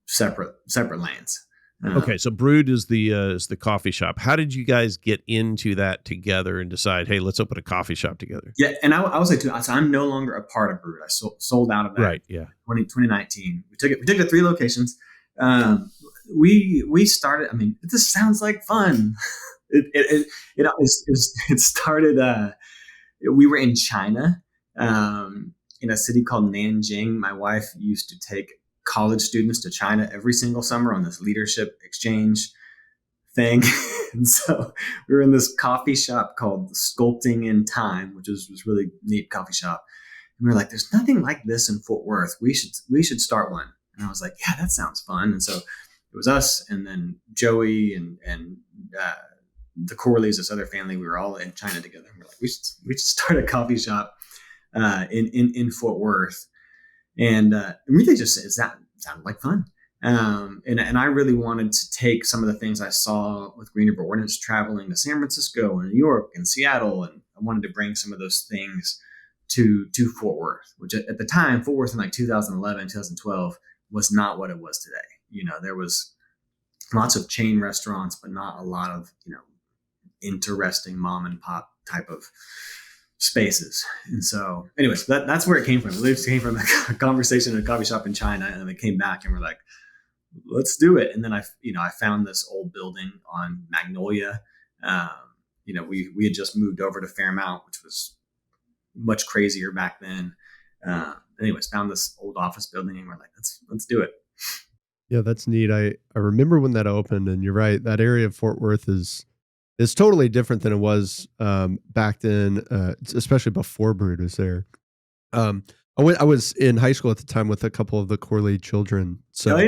separate lanes. Okay. So Brood is the coffee shop. How did you guys get into that together and decide, hey, let's open a coffee shop together? Yeah. And I will say too, so I'm no longer a part of Brood. I sold out of that. Right. Yeah. 2019. We took it to 3 locations. We started, this sounds like fun. It started, we were in China, in a city called Nanjing. My wife used to take college students to China every single summer on this leadership exchange thing. And so we were in this coffee shop called Sculpting in Time, which was really neat coffee shop. And we were like, there's nothing like this in Fort Worth. We should start one. And I was like, yeah, that sounds fun. And so it was us and then Joey and the Corleys, this other family. We were all in China together. And we're like, we should start a coffee shop in Fort Worth. And really just it sounded like fun. And I really wanted to take some of the things I saw with Green River Ordinance traveling to San Francisco and New York and Seattle. And I wanted to bring some of those things to Fort Worth, which at the time, Fort Worth in like 2011, 2012 was not what it was today. There was lots of chain restaurants, but not a lot of, interesting mom and pop type of spaces. And so anyways, that's where it came from. It came from a conversation in a coffee shop in China, and they came back and we're like, let's do it. And then I found this old building on Magnolia. We had just moved over to Fairmount, which was much crazier back then. Anyways, found this old office building and we're like, let's do it. Yeah, that's neat. I remember when that opened, and you're right. That area of Fort Worth is totally different than it was back then, especially before Brood was there. I was in high school at the time with a couple of the Corley children. So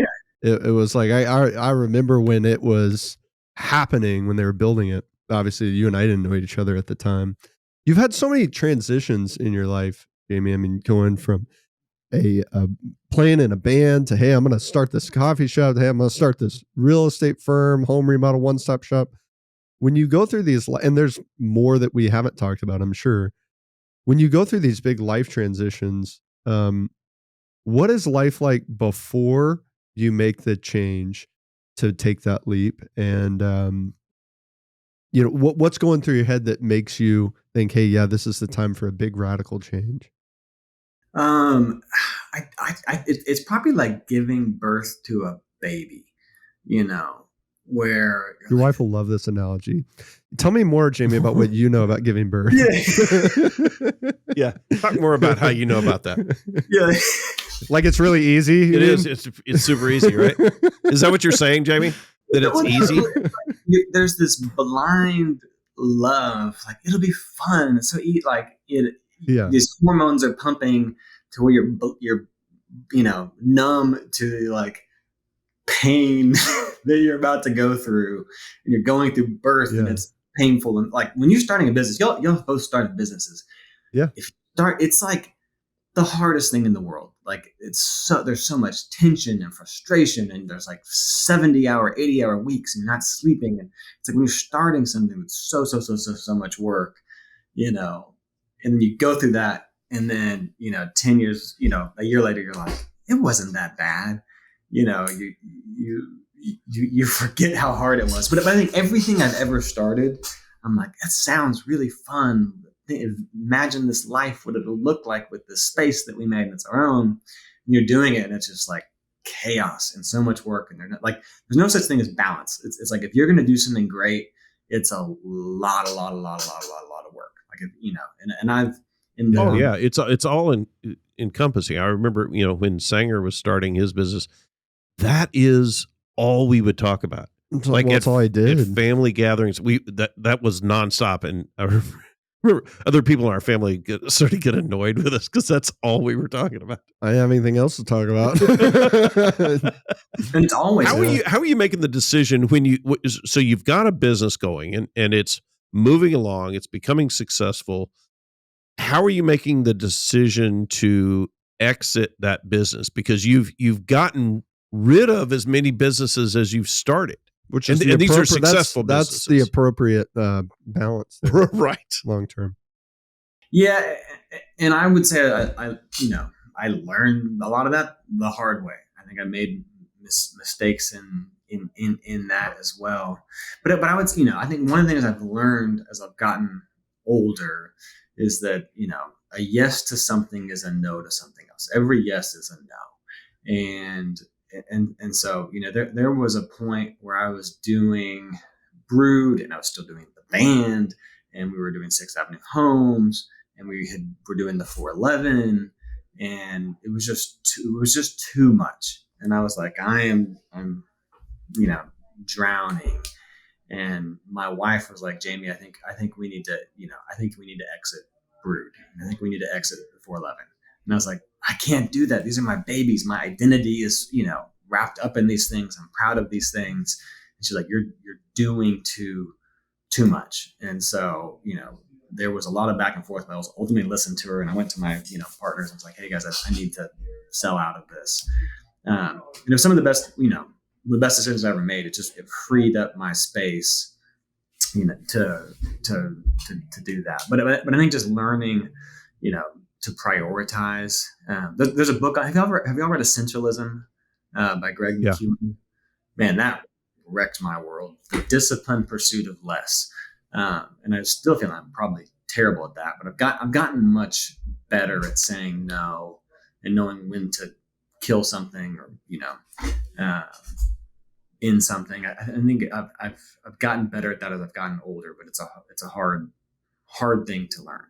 it was like, I remember when it was happening, when they were building it. Obviously, you and I didn't know each other at the time. You've had so many transitions in your life, Jamey. Going from playing in a band to, hey, I'm going to start this coffee shop. Hey, I'm going to start this real estate firm, home remodel, one-stop shop. When you go through these, and there's more that we haven't talked about, I'm sure. When you go through these big life transitions, what is life like before you make the change to take that leap? And, what's going through your head that makes you think, hey, yeah, this is the time for a big radical change? It's probably like giving birth to a baby, where your wife will love this analogy. Tell me more, Jamey, about what you know about giving birth. Yeah. Yeah. Talk more about how you know about that. Yeah. Like it's really easy. It is. It's super easy, right? Is that what you're saying, Jamey? That it's easy? There's this blind love. Like, it'll be fun. So these hormones are pumping to where you're numb to like pain that you're about to go through, and you're going through birth, and it's painful. And like when you're starting a business, y'all both started businesses. Yeah. If you start, it's like the hardest thing in the world. Like there's so much tension and frustration, and there's like 70-hour, 80-hour weeks and you're not sleeping. And it's like when you're starting something with so much work, and then you go through that, and then, 10 years, a year later, you're like, it wasn't that bad. You forget how hard it was. But I think everything I've ever started, I'm like, that sounds really fun. Imagine this life, what it'll look like with this space that we made and it's our own. And you're doing it, and it's just like chaos and so much work. And there's no such thing as balance. It's like, if you're going to do something great, it's a lot of work. Like, and I've, it's all encompassing. I remember, when Sanger was starting his business, that is all we would talk about. That's all I did at family gatherings. That was nonstop, and I remember other people in our family started to get annoyed with us because that's all we were talking about. I didn't have anything else to talk about. And it's always how are you making the decision when so you've got a business going and it's moving along, it's becoming successful. How are you making the decision to exit that business? Because you've gotten rid of as many businesses as you've started, and these are successful businesses. That's the appropriate balance there, right? Long term. Yeah, and I would say I learned a lot of that the hard way. I think I made mistakes in that as well. But I would, I think one of the things I've learned as I've gotten older is that, a yes to something is a no to something else. Every yes is a no. And so, there was a point where I was doing Brood, and I was still doing the band, and we were doing 6th Avenue Homes, and we were doing the 411, and it was just too much. And I was like, I'm drowning. And my wife was like, Jamey, I think we need to exit Brood. I think we need to exit the 411. And I was like, I can't do that. These are my babies. My identity is, wrapped up in these things. I'm proud of these things. And she's like, you're doing too much. And so, there was a lot of back and forth, but I was ultimately listened to her, and I went to my, partners and was like, hey guys, I need to sell out of this. Some of the best decisions I ever made. It freed up my space, to do that. But I think just learning, to prioritize. There's a book. Have y'all read Essentialism by Greg McKeown? Man, that wrecked my world. The disciplined pursuit of less. And I still feel I'm probably terrible at that, but I've gotten much better at saying no and knowing when to kill something or in something. I think I've gotten better at that as I've gotten older, but it's a hard thing to learn.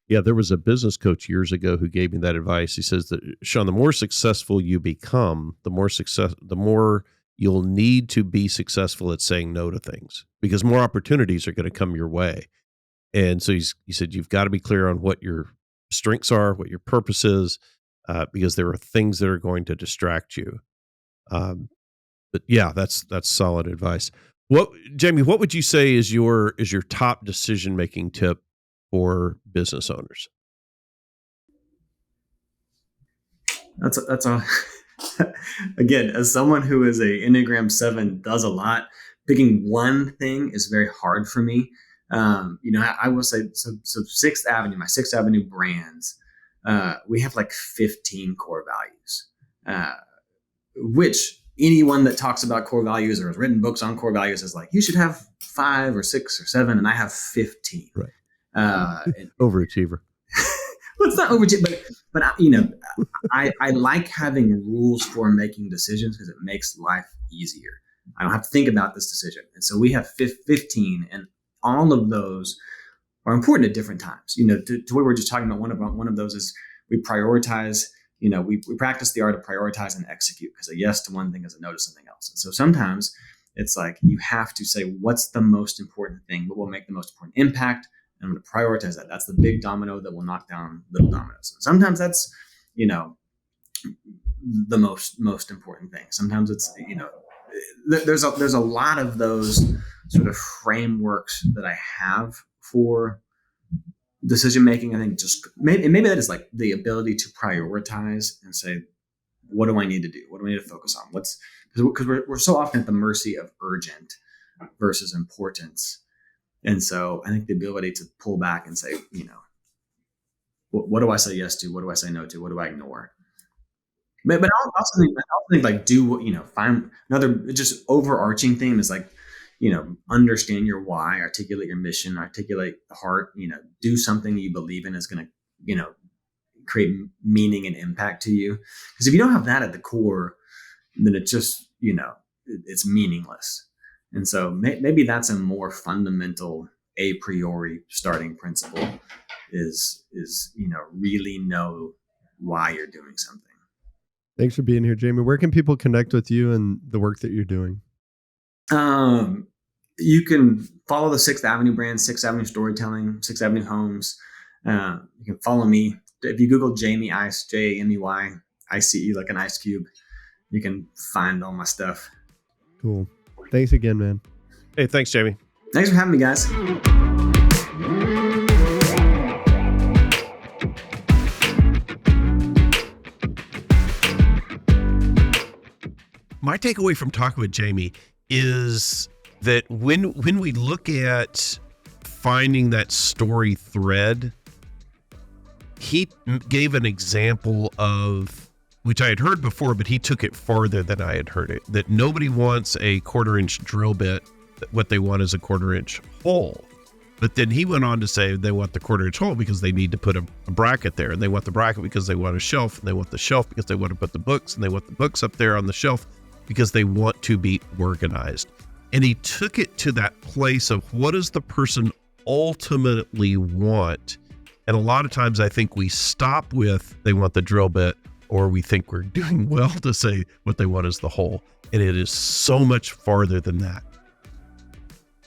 There was a business coach years ago who gave me that advice. He says that, Shawn, the more successful you become, the more you'll need to be successful at saying no to things, because more opportunities are going to come your way. And so he said, you've got to be clear on what your strengths are, what your purpose is, because there are things that are going to distract you. But yeah, that's solid advice. Jamey, what would you say is your top decision-making tip for business owners? That's a again, as someone who is a Enneagram 7, does a lot, picking one thing is very hard for me. I will say, so 6th Avenue, my 6th Avenue brands, we have like 15 core values, which anyone that talks about core values or has written books on core values is like, you should have 5 or 6 or 7, and I have 15. Right. Overachiever. Well, it's not overachiever, but I like having rules for making decisions because it makes life easier. I don't have to think about this decision. And so we have 15, and all of those are important at different times. To what we were just talking about, one of those is we prioritize. We practice the art of prioritize and execute, because a yes to one thing is a no to something else. And so sometimes it's like you have to say, what's the most important thing? What will make the most important impact? And I'm going to prioritize that. That's the big domino that will knock down little dominoes. And sometimes that's, the most important thing. Sometimes it's, there's a lot of those sort of frameworks that I have for decision making, I think just maybe that is like the ability to prioritize and say, what do I need to do? What do I need to focus on? Because we're so often at the mercy of urgent versus importance. And so I think the ability to pull back and say, what do I say yes to? What do I say no to? What do I ignore? But I also think like find another just overarching theme is like, understand your why, articulate your mission, articulate the heart, do something that you believe in is going to, create meaning and impact to you. Because if you don't have that at the core, then it just, it's meaningless. And so maybe that's a more fundamental a priori starting principle is, really know why you're doing something. Thanks for being here, Jamey. Where can people connect with you and the work that you're doing? You can follow the 6th Avenue brand, 6th Avenue Storytelling, 6th Avenue Homes. You can follow me. If you Google Jamey Ice, Jamey ICE, like an ice cube, you can find all my stuff. Cool. Thanks again, man. Hey, thanks, Jamey. Thanks for having me, guys. My takeaway from talking with Jamey is that when we look at finding that story thread, he gave an example of, which I had heard before, but he took it farther than I had heard it, that nobody wants a 1/4-inch drill bit. What they want is a 1/4-inch hole. But then he went on to say they want the 1/4-inch hole because they need to put a bracket there. And they want the bracket because they want a shelf. And they want the shelf because they want to put the books. And they want the books up there on the shelf because they want to be organized. And he took it to that place of what does the person ultimately want? And a lot of times I think we stop with they want the drill bit, or we think we're doing well to say what they want is the hole. And it is so much farther than that.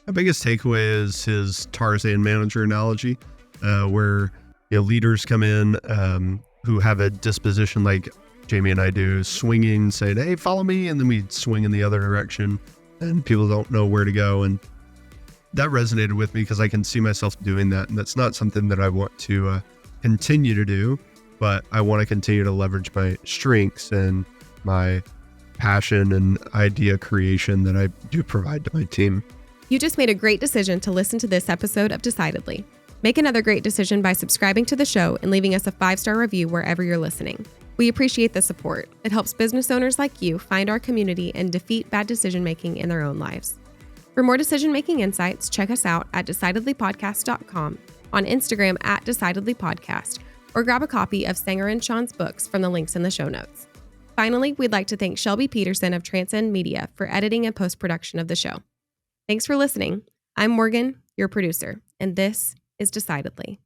My biggest takeaway is his Tarzan Manager analogy, where leaders come in who have a disposition like Jamey and I do, swinging, saying, hey, follow me, and then we swing in the other direction, and people don't know where to go. And that resonated with me because I can see myself doing that, and that's not something that I want to continue to do, but I want to continue to leverage my strengths and my passion and idea creation that I do provide to my team. You just made a great decision to listen to this episode of Decidedly. Make another great decision by subscribing to the show and leaving us a 5-star review wherever you're listening. We appreciate the support. It helps business owners like you find our community and defeat bad decision-making in their own lives. For more decision-making insights, check us out at decidedlypodcast.com, on Instagram at decidedlypodcast, or grab a copy of Sanger and Shawn's books from the links in the show notes. Finally, we'd like to thank Shelby Peterson of Transcend Media for editing and post-production of the show. Thanks for listening. I'm Morgan, your producer, and this is Decidedly.